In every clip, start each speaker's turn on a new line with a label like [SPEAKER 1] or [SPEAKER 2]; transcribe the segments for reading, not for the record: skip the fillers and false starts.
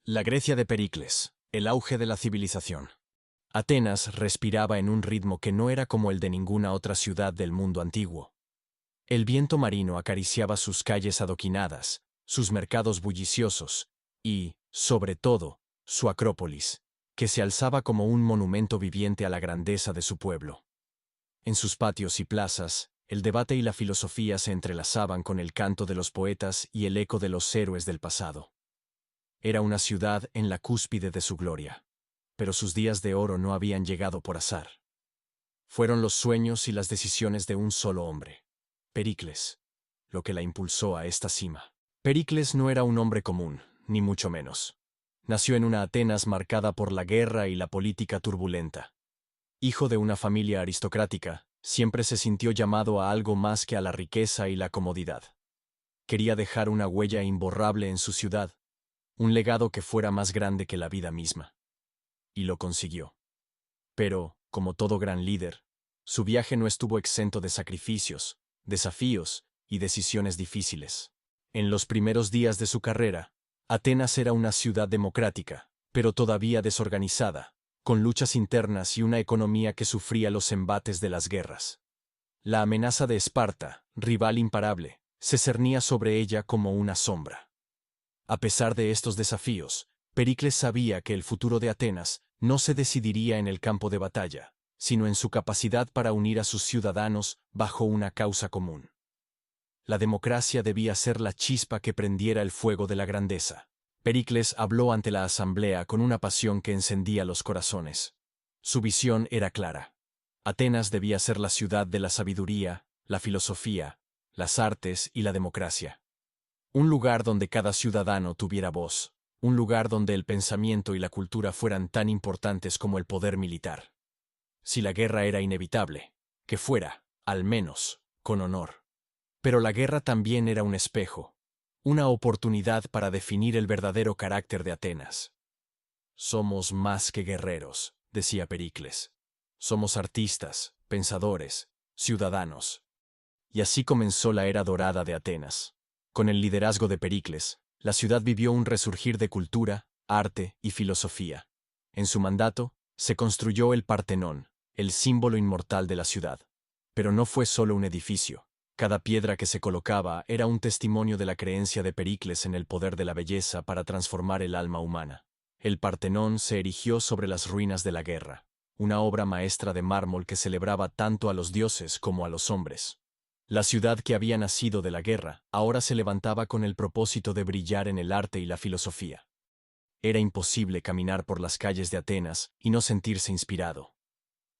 [SPEAKER 1] La Grecia de Pericles, el auge de la civilización. Atenas respiraba en un ritmo que no era como el de ninguna otra ciudad del mundo antiguo. El viento marino acariciaba sus calles adoquinadas, sus mercados bulliciosos y, sobre todo, su Acrópolis, que se alzaba como un monumento viviente a la grandeza de su pueblo. En sus patios y plazas, el debate y la filosofía se entrelazaban con el canto de los poetas y el eco de los héroes del pasado. Era una ciudad en la cúspide de su gloria, pero sus días de oro no habían llegado por azar. Fueron los sueños y las decisiones de un solo hombre, Pericles, lo que la impulsó a esta cima. Pericles no era un hombre común, ni mucho menos. Nació en una Atenas marcada por la guerra y la política turbulenta. Hijo de una familia aristocrática, siempre se sintió llamado a algo más que a la riqueza y la comodidad. Quería dejar una huella imborrable en su ciudad, un legado que fuera más grande que la vida misma. Y lo consiguió. Pero, como todo gran líder, su viaje no estuvo exento de sacrificios, desafíos y decisiones difíciles. En los primeros días de su carrera, Atenas era una ciudad democrática, pero todavía desorganizada, con luchas internas y una economía que sufría los embates de las guerras. La amenaza de Esparta, rival imparable, se cernía sobre ella como una sombra. A pesar de estos desafíos, Pericles sabía que el futuro de Atenas no se decidiría en el campo de batalla, sino en su capacidad para unir a sus ciudadanos bajo una causa común. La democracia debía ser la chispa que prendiera el fuego de la grandeza. Pericles habló ante la asamblea con una pasión que encendía los corazones. Su visión era clara. Atenas debía ser la ciudad de la sabiduría, la filosofía, las artes y la democracia. Un lugar donde cada ciudadano tuviera voz, un lugar donde el pensamiento y la cultura fueran tan importantes como el poder militar. Si la guerra era inevitable, que fuera, al menos, con honor. Pero la guerra también era un espejo, una oportunidad para definir el verdadero carácter de Atenas. Somos más que guerreros, decía Pericles. Somos artistas, pensadores, ciudadanos. Y así comenzó la era dorada de Atenas. Con el liderazgo de Pericles, la ciudad vivió un resurgir de cultura, arte y filosofía. En su mandato, se construyó el Partenón, el símbolo inmortal de la ciudad. Pero no fue solo un edificio. Cada piedra que se colocaba era un testimonio de la creencia de Pericles en el poder de la belleza para transformar el alma humana. El Partenón se erigió sobre las ruinas de la guerra, una obra maestra de mármol que celebraba tanto a los dioses como a los hombres. La ciudad que había nacido de la guerra ahora se levantaba con el propósito de brillar en el arte y la filosofía. Era imposible caminar por las calles de Atenas y no sentirse inspirado.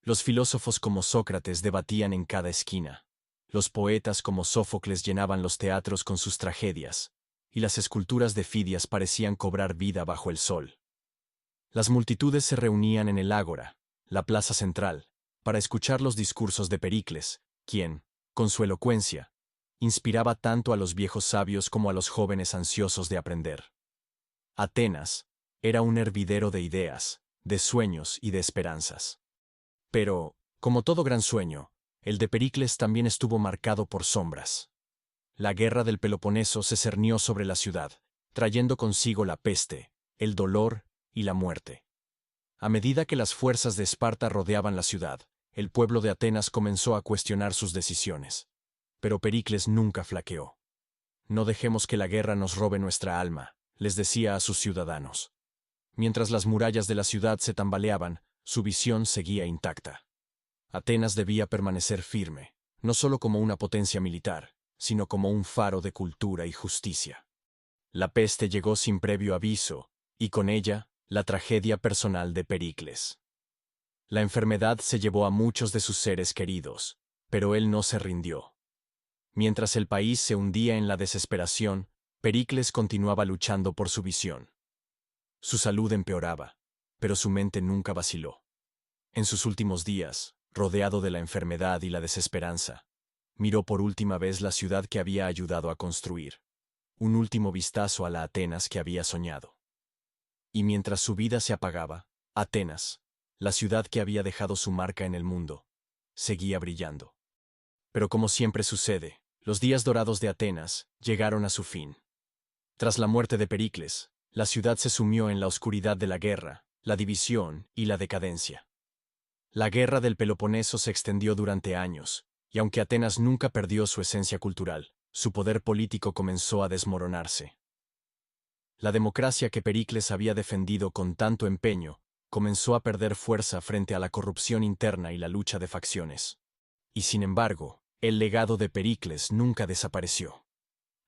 [SPEAKER 1] Los filósofos como Sócrates debatían en cada esquina. Los poetas como Sófocles llenaban los teatros con sus tragedias, y las esculturas de Fidias parecían cobrar vida bajo el sol. Las multitudes se reunían en el ágora, la plaza central, para escuchar los discursos de Pericles, quien, con su elocuencia, inspiraba tanto a los viejos sabios como a los jóvenes ansiosos de aprender. Atenas era un hervidero de ideas, de sueños y de esperanzas. Pero, como todo gran sueño, el de Pericles también estuvo marcado por sombras. La guerra del Peloponeso se cernió sobre la ciudad, trayendo consigo la peste, el dolor y la muerte. A medida que las fuerzas de Esparta rodeaban la ciudad, el pueblo de Atenas comenzó a cuestionar sus decisiones. Pero Pericles nunca flaqueó. No dejemos que la guerra nos robe nuestra alma, les decía a sus ciudadanos. Mientras las murallas de la ciudad se tambaleaban, su visión seguía intacta. Atenas debía permanecer firme, no solo como una potencia militar, sino como un faro de cultura y justicia. La peste llegó sin previo aviso, y con ella, la tragedia personal de Pericles. La enfermedad se llevó a muchos de sus seres queridos, pero él no se rindió. Mientras el país se hundía en la desesperación, Pericles continuaba luchando por su visión. Su salud empeoraba, pero su mente nunca vaciló. En sus últimos días, rodeado de la enfermedad y la desesperanza, miró por última vez la ciudad que había ayudado a construir, un último vistazo a la Atenas que había soñado. Y mientras su vida se apagaba, Atenas, la ciudad que había dejado su marca en el mundo, seguía brillando. Pero como siempre sucede, los días dorados de Atenas llegaron a su fin. Tras la muerte de Pericles, la ciudad se sumió en la oscuridad de la guerra, la división y la decadencia. La guerra del Peloponeso se extendió durante años, y aunque Atenas nunca perdió su esencia cultural, su poder político comenzó a desmoronarse. La democracia que Pericles había defendido con tanto empeño comenzó a perder fuerza frente a la corrupción interna y la lucha de facciones. Y sin embargo, el legado de Pericles nunca desapareció.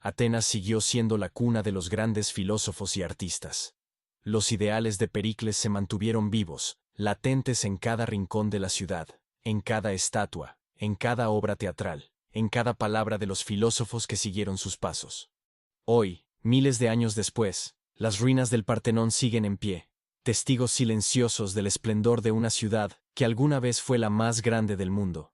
[SPEAKER 1] Atenas siguió siendo la cuna de los grandes filósofos y artistas. Los ideales de Pericles se mantuvieron vivos, latentes en cada rincón de la ciudad, en cada estatua, en cada obra teatral, en cada palabra de los filósofos que siguieron sus pasos. Hoy, miles de años después, las ruinas del Partenón siguen en pie, testigos silenciosos del esplendor de una ciudad que alguna vez fue la más grande del mundo.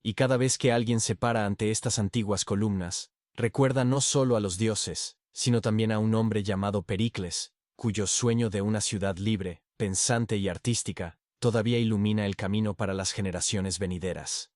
[SPEAKER 1] Y cada vez que alguien se para ante estas antiguas columnas, recuerda no solo a los dioses, sino también a un hombre llamado Pericles, cuyo sueño de una ciudad libre, pensante y artística, todavía ilumina el camino para las generaciones venideras.